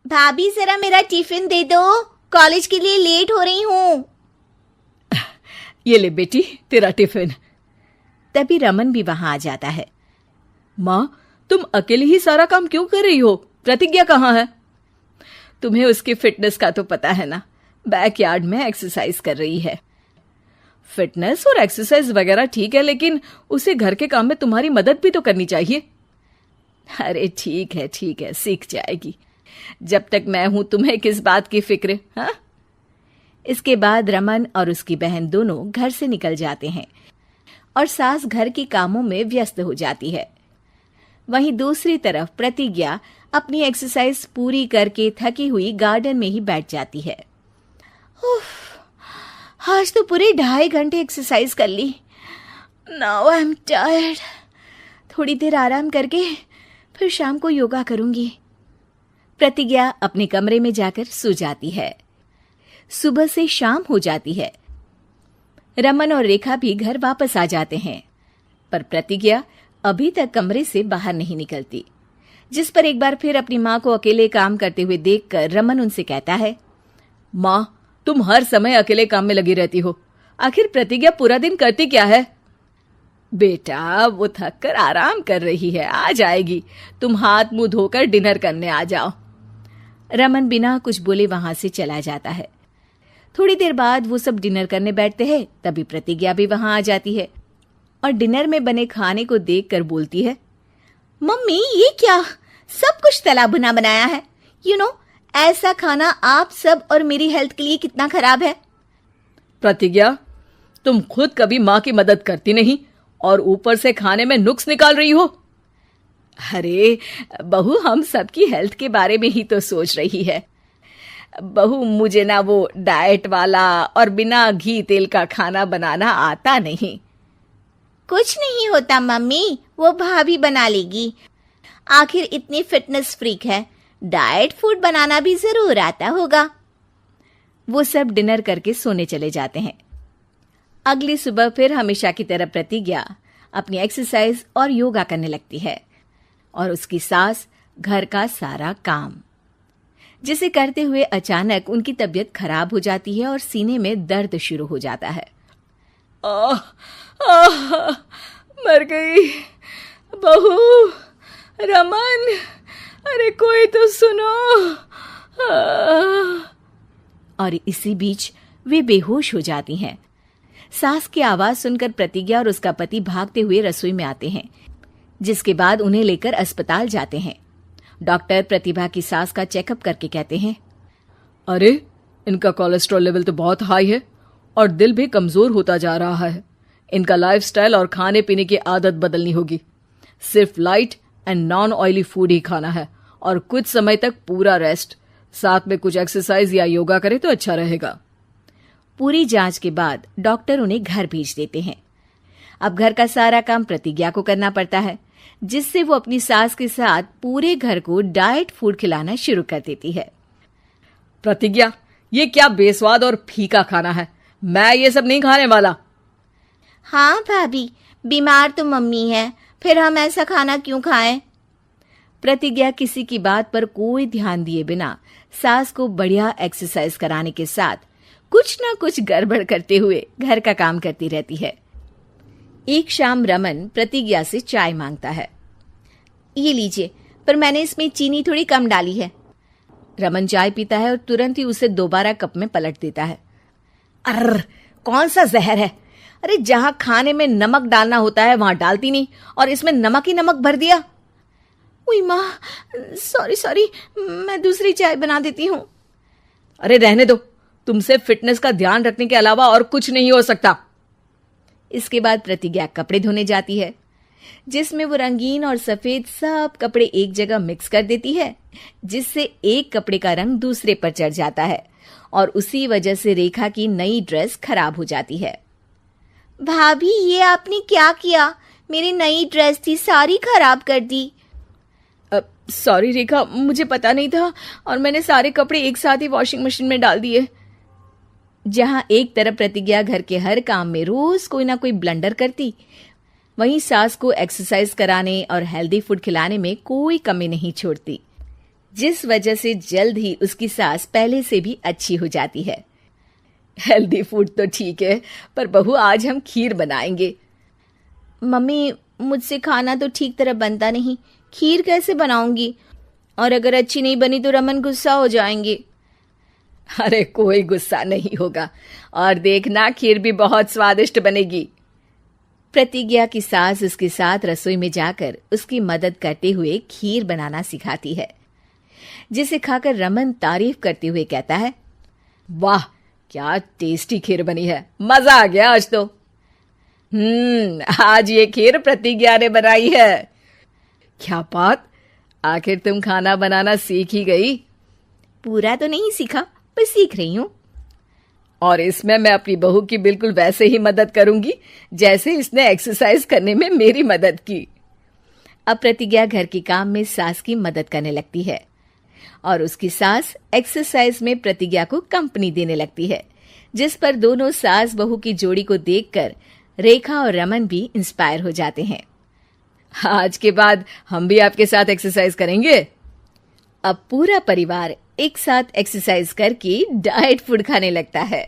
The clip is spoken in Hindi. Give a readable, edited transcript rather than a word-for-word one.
भाभी जरा मेरा टिफिन दे दो, कॉलेज के लिए लेट हो रही हूँ। ये ले बेटी तेरा टिफिन। तभी रमन भी वहां आ जाता है। माँ, तुम अकेली ही सारा काम क्यों कर रही हो? प्रतिज्ञा कहाँ है? तुम्हें उसकी फिटनेस का तो पता है ना, बैकयार्ड में एक्सरसाइज कर रही है। फिटनेस और एक्सरसाइज वगैरह ठीक है, लेकिन उसे घर के काम में तुम्हारी मदद भी तो करनी चाहिए। अरे ठीक है, सीख जाएगी। जब तक मैं हूं तुम्हें किस बात की फिक्र? हाँ। इसके बाद रमन और उसकी बहन दोनों घर से निकल जाते हैं और सास घर के कामों में व्यस्त हो जाती है। वहीं दूसरी तरफ प्रतिज्ञा अपनी एक्सरसाइज पूरी करके थकी हुई गार्डन में ही बैठ जाती है। आज तो पूरे 2.5 घंटे एक्सरसाइज कर ली। Now I am tired. थोड़ी देर आराम करके फिर शाम को योगा करूंगी। प्रतिज्ञा अपने कमरे में जाकर सो जाती है। सुबह से शाम हो जाती है। रमन और रेखा भी घर वापस आ जाते हैं, पर प्रतिज्ञा अभी तक कमरे से बाहर नहीं निकलती, जिस पर एक बार फिर अपनी माँ को अकेले काम करते हुए देखकर रमन उनसे कहता है, माँ, तुम हर समय अकेले काम में लगी रहती हो। आखिर प्रतिज्ञा पूरा दिन करती क्या है? बेटा, वो थक कर आराम कर रही है, आ जाएगी। तुम हाथ मुंह धोकर डिनर करने आ जाओ। रमन बिना कुछ बोले वहां से चला जाता है। थोड़ी देर बाद वो सब डिनर करने बैठते हैं। तभी प्रतिज्ञा भी वहां आ जाती है और डिनर में बने खाने को देखकर बोलती है, मम्मी ये क्या, सब कुछ तला भुना बनाया है। ऐसा खाना आप सब और मेरी हेल्थ के लिए कितना खराब है। प्रतिज्ञा, तुम खुद कभी माँ की मदद करती नहीं और ऊपर से खाने में नुक्स निकाल रही हो। अरे बहू, हम सबकी हेल्थ के बारे में ही तो सोच रही है। बहू, मुझे ना वो डाइट वाला और बिना घी तेल का खाना बनाना आता नहीं। कुछ नहीं होता मम्मी, वो भाभी बना लेगी। आखिर इतनी फिटनेस फ्रीक है, डाइट फूड बनाना भी जरूर आता होगा। वो सब डिनर करके सोने चले जाते हैं। अगली सुबह फिर हमेशा की तरह प्रतिज्ञा अपनी एक्सरसाइज और योगा करने लगती है और उसकी सास घर का सारा काम, जिसे करते हुए अचानक उनकी तबीयत खराब हो जाती है और सीने में दर्द शुरू हो जाता है। मर गई बहू। रमन, अरे कोई तो सुनो। और इसी बीच वे बेहोश हो जाती हैं। सास की आवाज सुनकर प्रतिज्ञा और उसका पति भागते हुए रसोई में आते हैं, जिसके बाद उन्हें लेकर अस्पताल जाते हैं। डॉक्टर प्रतिभा की सास का चेकअप करके कहते हैं, अरे इनका कोलेस्ट्रॉल लेवल तो बहुत हाई है और दिल भी कमजोर होता जा रहा है। इनका लाइफस्टाइल और खाने पीने की आदत बदलनी होगी। सिर्फ light and non oily food ही खाना है और कुछ समय तक पूरा रेस्ट, साथ में कुछ एक्सरसाइज या योगा करे तो अच्छा रहेगा। पूरी जांच के बाद डॉक्टर उन्हें घर भेज देते हैं। अब घर का सारा काम प्रतिज्ञा को करना पड़ता है, जिससे वो अपनी सास के साथ पूरे घर को डाइट फूड खिलाना शुरू कर देती है। प्रतिज्ञा, ये क्या बेस्वाद और फीका खाना है, मैं ये सब नहीं खाने वाला। हाँ भाभी, बीमार तो मम्मी है, फिर हम ऐसा खाना क्यों खाएं? प्रतिज्ञा किसी की बात पर कोई ध्यान दिए बिना सास को बढ़िया एक्सरसाइज कराने के साथ कुछ ना कुछ गड़बड़ करते हुए घर का काम करती रहती है। एक शाम रमन प्रतिज्ञा से चाय मांगता है। ये लीजिए, पर मैंने इसमें चीनी थोड़ी कम डाली है। रमन चाय पीता है और तुरंत ही उसे दोबारा कप में पलट देता है। अर्र, कौन सा जहर है? अरे जहां खाने में नमक डालना होता है वहां डालती नहीं और इसमें नमक ही नमक भर दिया। उई माँ, सॉरी, मैं दूसरी चाय बना देती हूँ। अरे रहने दो, तुमसे फिटनेस का ध्यान रखने के अलावा और कुछ नहीं हो सकता। इसके बाद प्रतिज्ञा कपड़े धोने जाती है, जिसमें वो रंगीन और सफेद सब कपड़े एक जगह मिक्स कर देती है, जिससे एक कपड़े का रंग दूसरे पर चढ़ जाता है और उसी वजह से रेखा की नई ड्रेस खराब हो जाती है। भाभी, ये आपने क्या किया? मेरी नई ड्रेस थी, सारी खराब कर दी। सॉरी रेखा, मुझे पता नहीं था और मैंने सारे कपड़े एक साथ ही वॉशिंग मशीन में डाल दिए। जहां एक तरफ प्रतिज्ञा घर के हर काम में रोज कोई ना कोई ब्लंडर करती, वहीं सास को एक्सरसाइज कराने और हेल्दी फूड खिलाने में कोई कमी नहीं छोड़ती, जिस वजह से जल्द ही उसकी सांस पहले से भी अच्छी हो जाती है। हेल्दी फूड तो ठीक है, पर बहू आज हम खीर बनाएंगे। मम्मी, मुझसे खाना तो ठीक तरह बनता नहीं, खीर कैसे बनाऊंगी? और अगर अच्छी नहीं बनी तो रमन गुस्सा हो जाएंगे। अरे कोई गुस्सा नहीं होगा, और देखना खीर भी बहुत स्वादिष्ट बनेगी। प्रतिज्ञा की सास उसके साथ रसोई में जाकर उसकी मदद करते हुए खीर बनाना सिखाती है, जिसे खाकर रमन तारीफ करते हुए कहता है, वाह क्या टेस्टी खीर बनी है, मजा आ गया आज तो। आज ये खीर प्रतिज्ञा ने बनाई है। क्या बात, आखिर तुम खाना बनाना सीख ही गई? पूरा तो नहीं सीखा, पर सीख रही हूँ। और इसमें मैं अपनी बहू की बिल्कुल वैसे ही मदद करूंगी जैसे इसने एक्सरसाइज करने में मेरी मदद की। अब प्रतिज्ञा घर के काम में सास की मदद करने लगती है और उसकी सास एक्सरसाइज में प्रतिज्ञा को कंपनी देने लगती है, जिस पर दोनों सास बहू की जोड़ी को देखकर रेखा और रमन भी इंस्पायर हो जाते हैं। आज के बाद हम भी आपके साथ एक्सरसाइज करेंगे। अब पूरा परिवार एक साथ एक्सरसाइज करके डाइट फूड खाने लगता है।